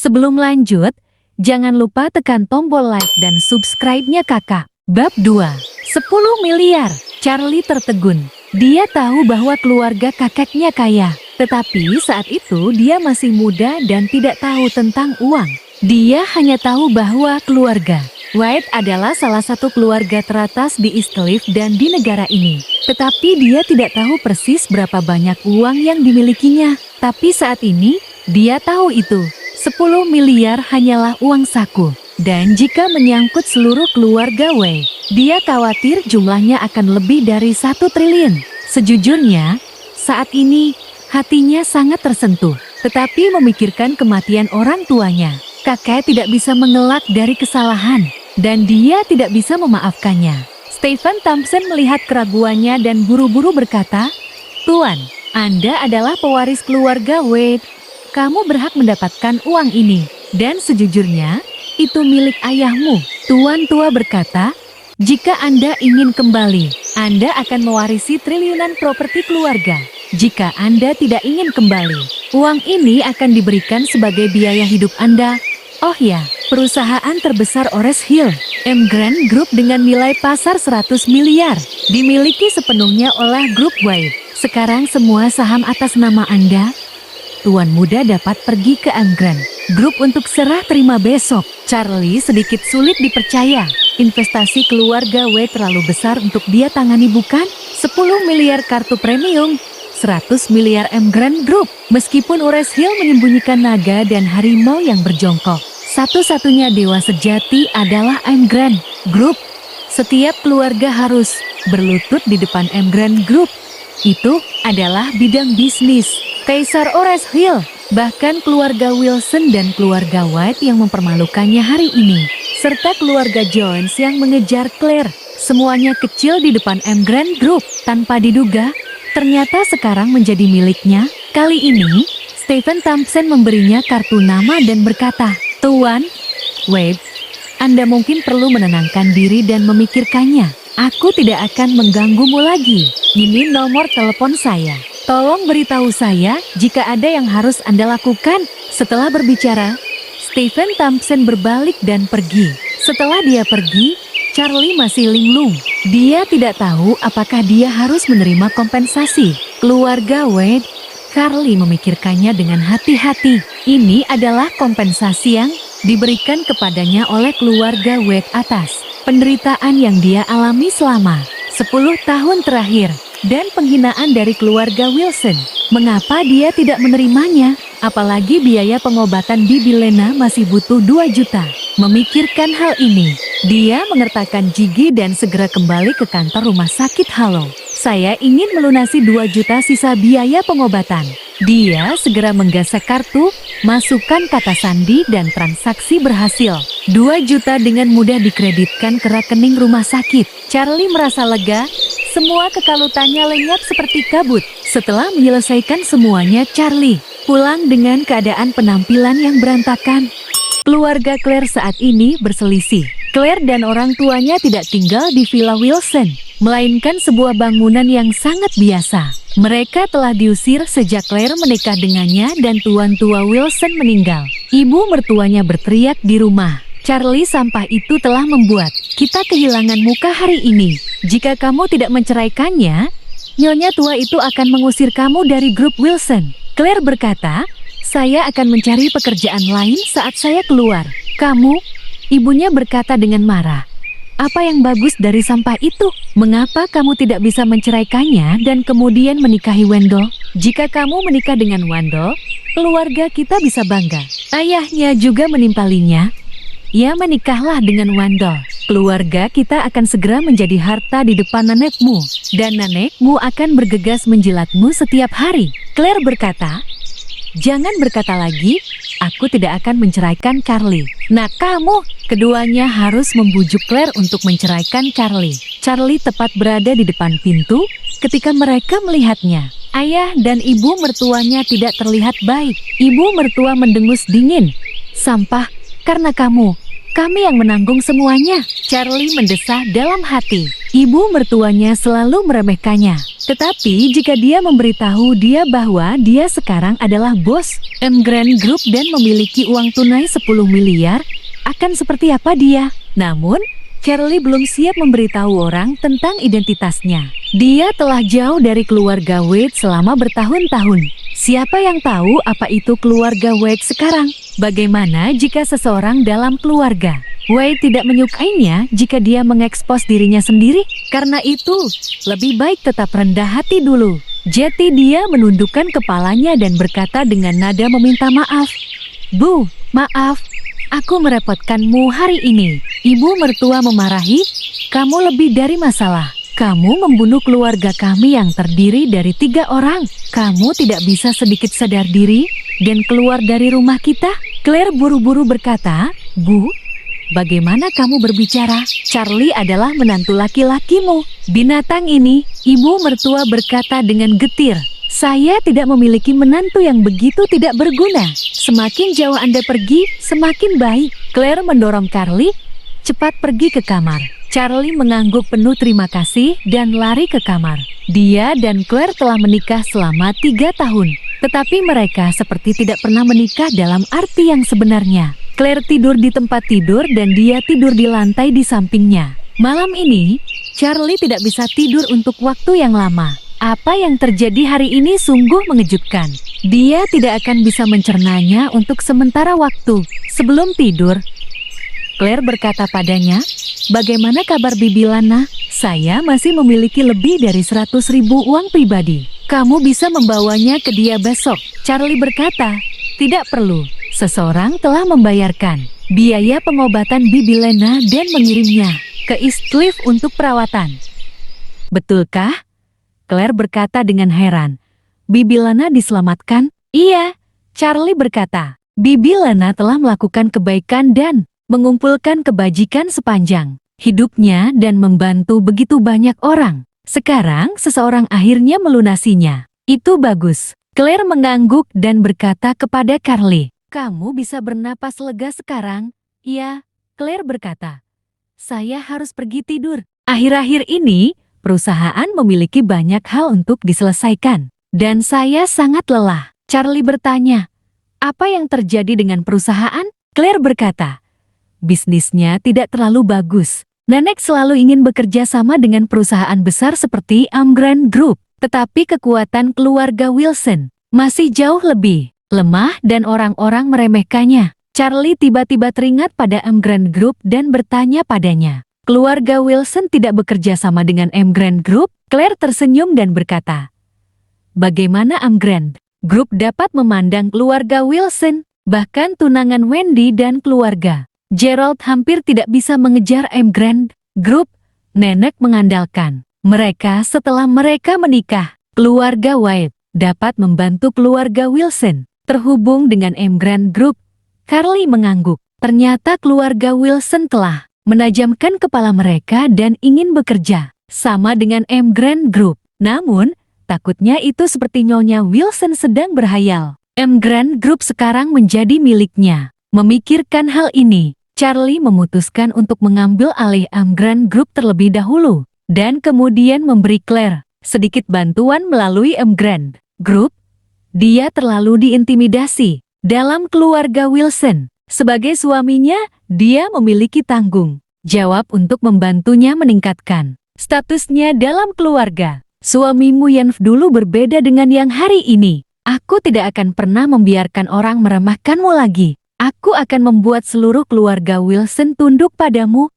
Sebelum lanjut, jangan lupa tekan tombol like dan subscribe-nya kakak. Bab 2. 10 miliar. Charlie tertegun. Dia tahu bahwa keluarga kakeknya kaya. Tetapi saat itu dia masih muda dan tidak tahu tentang uang. Dia hanya tahu bahwa keluarga White adalah salah satu keluarga teratas di East Cliff dan di negara ini. Tetapi dia tidak tahu persis berapa banyak uang yang dimilikinya. Tapi saat ini, dia tahu itu. 10 miliar hanyalah uang saku. Dan jika menyangkut seluruh keluarga Wei, dia khawatir jumlahnya akan lebih dari 1 triliun. Sejujurnya, saat ini hatinya sangat tersentuh. Tetapi memikirkan kematian orang tuanya, kakek tidak bisa mengelak dari kesalahan. Dan dia tidak bisa memaafkannya. Stephen Thompson melihat keraguannya dan buru-buru berkata, "Tuan, Anda adalah pewaris keluarga Wade. Kamu berhak mendapatkan uang ini. Dan sejujurnya, itu milik ayahmu." Tuan tua berkata, "Jika Anda ingin kembali, Anda akan mewarisi triliunan properti keluarga. Jika Anda tidak ingin kembali, uang ini akan diberikan sebagai biaya hidup Anda. Oh ya, perusahaan terbesar Ores Hill, Emgrand Group dengan nilai pasar 100 miliar, dimiliki sepenuhnya oleh grup White. Sekarang semua saham atas nama Anda. Tuan muda dapat pergi ke Emgrand Group untuk serah terima besok." Charlie sedikit sulit dipercaya. Investasi keluarga White terlalu besar untuk dia tangani, bukan? 10 miliar kartu premium, 100 miliar Emgrand Group. Meskipun Ores Hill menyembunyikan naga dan harimau yang berjongkok, satu-satunya dewa sejati adalah Emgrand Group. Setiap keluarga harus berlutut di depan Emgrand Group. Itu adalah bidang bisnis Kaisar Ores Hill. Bahkan keluarga Wilson dan keluarga White yang mempermalukannya hari ini, serta keluarga Jones yang mengejar Claire, semuanya kecil di depan Emgrand Group. Tanpa diduga, ternyata sekarang menjadi miliknya. Kali ini, Stephen Thompson memberinya kartu nama dan berkata, "Tuan Wade, Anda mungkin perlu menenangkan diri dan memikirkannya. Aku tidak akan mengganggumu lagi. Ini nomor telepon saya. Tolong beritahu saya jika ada yang harus Anda lakukan." Setelah berbicara, Stephen Thompson berbalik dan pergi. Setelah dia pergi, Charlie masih linglung. Dia tidak tahu apakah dia harus menerima kompensasi. Keluarga Wade, Charlie memikirkannya dengan hati-hati. Ini adalah kompensasi yang diberikan kepadanya oleh keluarga Wade atas penderitaan yang dia alami selama 10 tahun terakhir. Dan penghinaan dari keluarga Wilson. Mengapa dia tidak menerimanya? Apalagi biaya pengobatan Bibi Lena masih butuh 2 juta. Memikirkan hal ini, dia mengertakkan gigi dan segera kembali ke kantor rumah sakit. "Halo, saya ingin melunasi 2 juta sisa biaya pengobatan." Dia segera menggasak kartu, masukkan kata sandi dan transaksi berhasil. 2 juta dengan mudah dikreditkan ke rekening rumah sakit. Charlie merasa lega. Semua kekalutannya lenyap seperti kabut. Setelah menyelesaikan semuanya, Charlie pulang dengan keadaan penampilan yang berantakan. Keluarga Claire saat ini berselisih. Claire dan orang tuanya tidak tinggal di Villa Wilson, melainkan sebuah bangunan yang sangat biasa. Mereka telah diusir sejak Claire menikah dengannya dan tuan tua Wilson meninggal. Ibu mertuanya berteriak di rumah, "Charlie, sampah itu telah membuat kita kehilangan muka hari ini. Jika kamu tidak menceraikannya, nyonya tua itu akan mengusir kamu dari grup Wilson." Claire berkata, "Saya akan mencari pekerjaan lain saat saya keluar." "Kamu?" Ibunya berkata dengan marah. "Apa yang bagus dari sampah itu? Mengapa kamu tidak bisa menceraikannya dan kemudian menikahi Wendell? Jika kamu menikah dengan Wendell, keluarga kita bisa bangga." Ayahnya juga menimpalinya, "Ya, menikahlah dengan Wendell. Keluarga kita akan segera menjadi harta di depan nenekmu, dan nenekmu akan bergegas menjilatmu setiap hari." Claire berkata, "Jangan berkata lagi, aku tidak akan menceraikan Charlie." "Nah kamu!" Keduanya harus membujuk Claire untuk menceraikan Charlie. Charlie tepat berada di depan pintu ketika mereka melihatnya. Ayah dan ibu mertuanya tidak terlihat baik. Ibu mertua mendengus dingin. "Sampah, karena kamu. Kami yang menanggung semuanya." Charlie mendesah dalam hati. Ibu mertuanya selalu meremehkannya. Tetapi jika dia memberitahu dia bahwa dia sekarang adalah bos Emgrand Group dan memiliki uang tunai 10 miliar, akan seperti apa dia? Namun, Charlie belum siap memberitahu orang tentang identitasnya. Dia telah jauh dari keluarga Wade selama bertahun-tahun. Siapa yang tahu apa itu keluarga Wade sekarang? Bagaimana jika seseorang dalam keluarga Wade tidak menyukainya jika dia mengekspos dirinya sendiri? Karena itu, lebih baik tetap rendah hati dulu. Jadi dia menundukkan kepalanya dan berkata dengan nada meminta maaf. Bu, maaf, aku merepotkanmu hari ini. Ibu mertua memarahi, kamu lebih dari masalah. Kamu membunuh keluarga kami yang terdiri dari 3 orang. Kamu tidak bisa sedikit sadar diri dan keluar dari rumah kita? Claire buru-buru berkata, Bu, bagaimana kamu berbicara? Charlie adalah menantu laki-lakimu. Binatang ini, ibu mertua berkata dengan getir. Saya tidak memiliki menantu yang begitu tidak berguna. Semakin jauh Anda pergi, semakin baik. Claire mendorong Carly, cepat pergi ke kamar. Charlie mengangguk penuh terima kasih dan lari ke kamar. Dia dan Claire telah menikah selama 3 tahun. Tetapi mereka seperti tidak pernah menikah dalam arti yang sebenarnya. Claire tidur di tempat tidur dan dia tidur di lantai di sampingnya. Malam ini, Charlie tidak bisa tidur untuk waktu yang lama. Apa yang terjadi hari ini sungguh mengejutkan. Dia tidak akan bisa mencernanya untuk sementara waktu. Sebelum tidur, Claire berkata padanya, bagaimana kabar Bibi Lana? Saya masih memiliki lebih dari 100.000 uang pribadi. Kamu bisa membawanya ke dia besok. Charlie berkata, tidak perlu. Seseorang telah membayarkan biaya pengobatan Bibi Lena dan mengirimnya ke East Cliff untuk perawatan. Betulkah? Claire berkata dengan heran. Bibi Lena diselamatkan? Iya, Charlie berkata. Bibi Lena telah melakukan kebaikan dan mengumpulkan kebajikan sepanjang hidupnya dan membantu begitu banyak orang. Sekarang seseorang akhirnya melunasinya. Itu bagus. Claire mengangguk dan berkata kepada Carly, kamu bisa bernapas lega sekarang? Iya, Claire berkata. Saya harus pergi tidur. Akhir-akhir ini, perusahaan memiliki banyak hal untuk diselesaikan. Dan saya sangat lelah. Charlie bertanya, apa yang terjadi dengan perusahaan? Claire berkata, bisnisnya tidak terlalu bagus. Nenek selalu ingin bekerja sama dengan perusahaan besar seperti Emgrand Group. Tetapi kekuatan keluarga Wilson masih jauh lebih lemah dan orang-orang meremehkannya. Charlie tiba-tiba teringat pada Emgrand Group dan bertanya padanya, keluarga Wilson tidak bekerja sama dengan Emgrand Group? Claire tersenyum dan berkata, bagaimana Emgrand Group dapat memandang keluarga Wilson? Bahkan tunangan Wendy dan keluarga Gerald hampir tidak bisa mengejar Emgrand Group. Nenek mengandalkan mereka setelah mereka menikah. Keluarga White dapat membantu keluarga Wilson terhubung dengan Emgrand Group. Carly mengangguk. Ternyata keluarga Wilson telah menajamkan kepala mereka dan ingin bekerja sama dengan Emgrand Group. Namun, takutnya itu seperti Nyonya Wilson sedang berhayal. Emgrand Group sekarang menjadi miliknya. Memikirkan hal ini, Charlie memutuskan untuk mengambil alih Emgrand Group terlebih dahulu, dan kemudian memberi Claire sedikit bantuan melalui Emgrand Group. Dia terlalu diintimidasi dalam keluarga Wilson. Sebagai suaminya, dia memiliki tanggung jawab untuk membantunya meningkatkan statusnya dalam keluarga. Suamimu yang dulu berbeda dengan yang hari ini. Aku tidak akan pernah membiarkan orang meremehkanmu lagi. Aku akan membuat seluruh keluarga Wilson tunduk padamu.